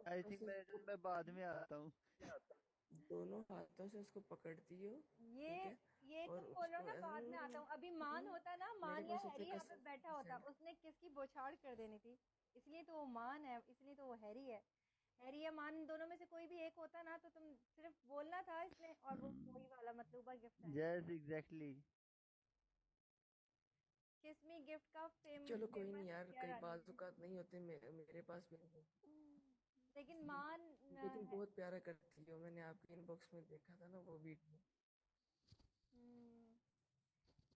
आई हाथों थिंक से उसको मैं बाद में आता हूँ। दोनों हाथों से उसको पकड़ती हो। ये ठीक है। ये और तुम बोल रहे हो उसको ना बाद में आता हूँ, अभी मान होता ना, मेरे मान या पास होता हैरी है यहाँ पे बैठा होता, कसम। उसने किसकी बौछार कर देनी थी। इसलिए तो वो मान है, इसलिए तो वो हैरी है। हैरी या मान दोनों में से कोई भी एक होता ना, तो तुम सिर्फ बोलना था इसने और वो वही वाला मतलूबा गिफ्ट आएगा। Yes exactly. किसमी गिफ्ट का चलो कोई फेमस नहीं यार, क्या कई रानी जी। बाजुकात नहीं होते मेरे पास भी नहीं। लेकिन मान लेकिन है। बहुत प्यारा करती हो, मैंने आपके इनबॉक्स में देखा था ना वो वीडियो। हम्म,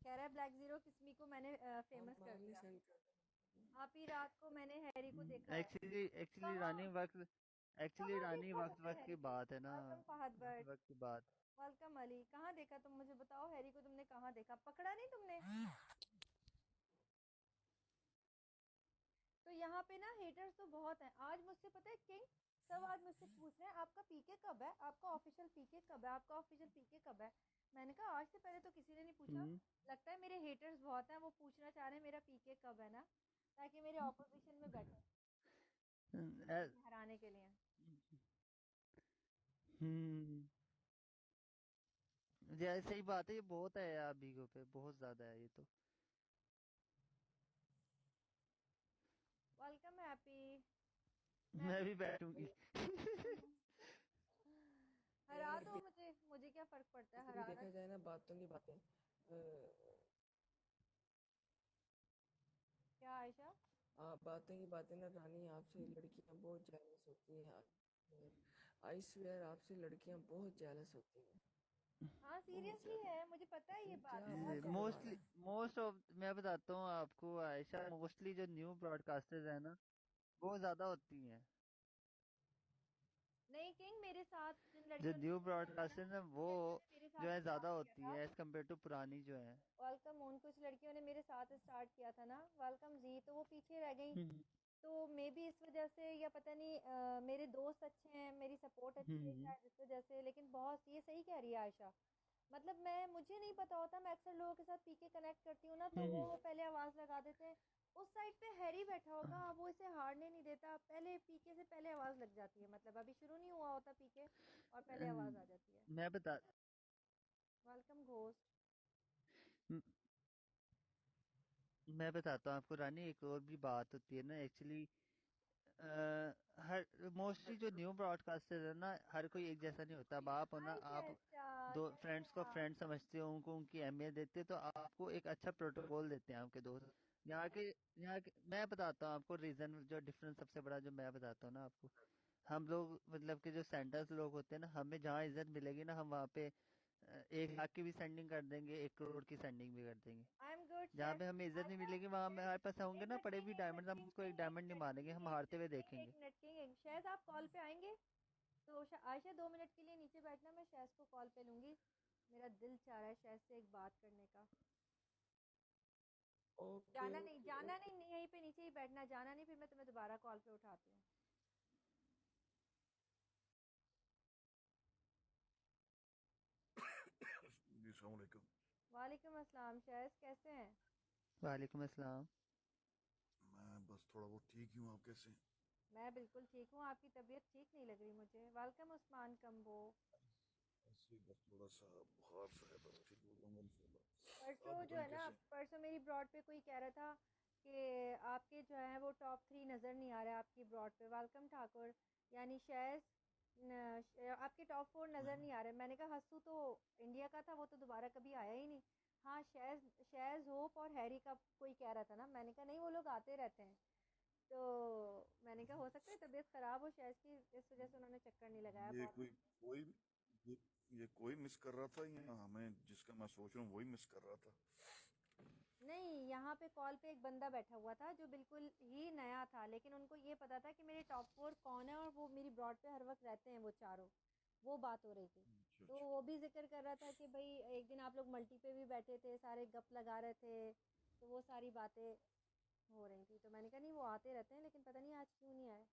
कह रहा है ब्लैक जीरो किस्मी को मैंने हाँ फेमस कर मैंने दिया। सेंड कर दिया। आप ही रात को मैंने हैरी को देखा है। एक्चुअली एक्चुअली कहाँ रानी वक्त एक्चुअली कहाँ रानी देखा वक्त तुमने वक्त हैरी की को। बात है ना। वेलकम फहद वक्त बर्ड। वक्त की बात। वेलकम अली, कहाँ देखा तुम मुझे बताओ, हैरी को तुमने कहाँ देखा, पकड़ा नहीं तुमने। तो यहाँ पे ना हेटर्स तो बहुत हैं। आज मुझसे पता है किंग, सब आज मुझसे पूछ रहे हैं आपका पीके कब है, आपका ऑफिशियल पीके कब है, आपका ऑफिशियल पीके कब है। मैंने कहा आज से पहले तो किसी ने नहीं पूछा। हम्म। लगता है मेरे हेटर्स बहुत हैं, वो पूछना चाह रहे हैं मेरा पीके कब है ना, ताकि मेरे ऑपोजिशन में बैठे ए- मुझे हराने के लिए। हम्म। ये सही बात है, ये बहुत है यार, बीगो पे बहुत ज्यादा है ये तो। Welcome happy. मैं मैं भी भी बैठूंगी। हरा दो मुझे, मुझे क्या फर्क पड़ता है, वैसे भी हराना देखा जाए किसने। ना, बातों की बातें क्या आयशा। बातें की बातें ना रानी, आपसे लड़कियां बहुत जेलस होती हैं। आई स्वेयर आपसे लड़कियां बहुत जेलस होती हैं। हाँ बहुत सीरियसली ज्यादा। है, मुझे पता है ये तुम बात, क्या बहुत बातें ज्यादा। तुम्हारा। मोस्टली मोस्ट ऑफ मैं बताता हूँ आपको आयशा, मोस्टली जो न्यू ब्रॉडकास्टर्स है ना वो ज्यादा होती हैं। नहीं किंग, मेरे साथ जिन जो लड़कियों ने न्यू मुझे देखा था ना, ब्रॉडकास्टर्स है जिन वो लड़कियों ने मेरे साथ जो है स्टार्ट ज्यादा किया होती था। है एज कम्पेयर टू पुरानी जो है। वेलकम मून, कुछ लड़कियों ने मेरे साथ स्टार्ट किया था ना, वेलकम जी, तो वो पीछे रह गई। हम्म। तो मे बी इस वजह से या पता नहीं, मेरे दोस्त अच्छे हैं, मेरी सपोर्ट अच्छी है हम्म। शायद इस वजह से। लेकिन बहुत ये सही कह रही है आयशा। मतलब मैं, मुझे नहीं पता होता, मैं अक्सर लोगों के साथ पीके कनेक्ट करती हूँ ना, तो हम्म। वो पहले आवाज लगा देते हैं। उस साइड पे हैरी बैठा होगा, वो इसे हारने नहीं देता, पहले पीके से पहले आवाज लग जाती है, मतलब अभी शुरू नहीं हुआ होता पीके और पहले आवाज आ जाती है। मैं बता वेलकम घोस्ट। म- मैं बताता हूँ आपको रानी, एक और भी बात होती है ना एक्चुअली। हर मोस्टली जो न्यू ब्रॉडकास्टर है ना, हर कोई एक जैसा नहीं होता। अब आप हो ना, हाय आप शैजा, दो कैसे फ्रेंड्स हैं को आप। फ्रेंड समझते हो, उनको उनकी अहमियत देते हो, तो आपको एक अच्छा प्रोटोकॉल देते हैं आपके दोस्त। यहाँ के मैं बताता हूँ आपको रीजन, जो डिफरेंस सबसे बड़ा जो मैं बताता हूँ ना आपको। हम लोग मतलब कि जो सेंटर्स लोग होते हैं ना, हमें जहाँ इज्जत मिलेगी ना हम वहाँ पे 1 लाख की भी सेंडिंग कर देंगे, 1 करोड़ की सेंडिंग भी कर देंगे। आई एम गुड जहाँ शेफ। पे हमें इज्जत नहीं आयशा मिलेगी वहां में शेफ, हमारे पास होंगे एक ना मिनट पड़े किंग, भी एक मिनट डायमंड, हम किंग, उसको एक किंग, एक डायमंड नहीं मिनट मानेंगे, किंग, हम एक हारते मिनट हुए किंग, एक देखेंगे। मिनट किंग, शायद आप कॉल पे आएंगे। तो आयशा 2 मिनट के लिए नीचे बैठना, मैं शैज़ को कॉल पे लूंगी। मेरा दिल चाह रहा है शैज़ से एक बात करने का। ओके जाना नहीं, ओके जाना नहीं, ओके। नहीं, यहीं पे नीचे ही बैठना, जाना नहीं, फिर मैं तुम्हें दोबारा कॉल पे उठाती हूँ। जी सलाम अलैकुम। वालेकुम अस्सलाम, शैज़ कैसे हैं। वालेकुम अस्सलाम। मैं बस थोड़ा बहुत ठीक ही हूँ, आप कैसे हैं? मैं बिल्कुल ठीक हूँ, आपकी तबीयत ठीक नहीं लग रही मुझे। Welcome Usman combo. ऐसे ही बस थोड़ा सा बुखार सा है, पर ठीक हो जाऊंगा इंशाल्लाह। आप परसों जो बताएं है ना, कैसे हैं? परसों मेरी ब्रॉड पे कोई कह रहा था कि आपके जो है वो टॉप 3 नज़र नहीं आ रहा है आपकी ब्रॉड पे। वेलकम ठाकुर, यानी शैज़ आपके टॉप 4 नज़र नहीं आ रहे। मैंने कहा हंसू तो इंडिया का था, वो तो दोबारा कभी आया ही नहीं। हाँ शैज़, शैज़ होप और हैरी का कोई कह रहा था ना, मैंने कहा नहीं वो लोग आते रहते हैं। तो मैंने कहा हो सकता है तबीयत ख़राब हो शैज़ की, इस वजह से उन्होंने चक्कर नहीं लगाया ये बहुत कोई दिन। कोई ये, ये कोई मिस कर रहा था या हमें जिसका मैं सोच रहा हूँ वही मिस कर रहा था? नहीं, यहाँ पे कॉल पे एक बंदा बैठा हुआ था जो बिल्कुल ही नया था, लेकिन उनको ये पता था कि मेरे टॉप 4 कौन है और वो मेरी ब्रॉड पे हर वक्त रहते हैं वो चारों। वो बात हो रही थी। अच्छा तो अच्छा। वो भी जिक्र कर रहा था कि भाई एक दिन आप लोग मल्टी पे भी बैठे थे, सारे गप लगा रहे थे, तो वो सारी बातें हो रही थी। तो मैंने कहा नहीं वो आते रहते हैं, लेकिन पता नहीं आज क्यों नहीं आए।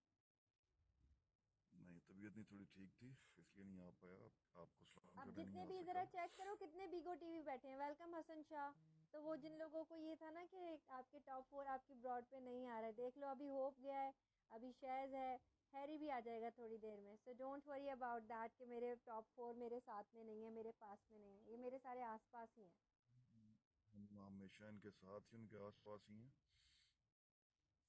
नहीं, तबीयत नहीं थोड़ी ठीक थी, इसलिए नहीं आ पाया। आपको सलाम अब करने नहीं जितने आ भी सका। जरा चेक करो कितने बीगो टीवी बैठे हैं। वेलकम हसन शाह। तो वो जिन लोगों को ये था ना कि आपके टॉप 4 आपकी ब्रॉड पे नहीं आ रहे, देख लो अभी होप गया है, अभी शैज है, हैरी भी आ जाएगा थोड़ी देर में। So don't worry about that कि मेरे टॉप 4 मेरे साथ में नहीं है, मेरे पास में नहीं है, ये मेरे सारे आसपास ही हैं। हम हमेशा इनके साथ ही उनके आसपास ही हैं।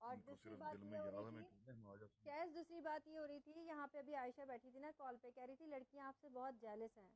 और इनको दूसरी सिर्फ बात दिल ये में हो रही याद हमें थी, करते हैं, हम आ जाते हैं। शायद दूसरी बात ये हो रही थी, यहाँ पे अभी आयशा बैठी थी ना कॉल पे, कह रही थी लड़कियां आपसे बहुत जेलस हैं।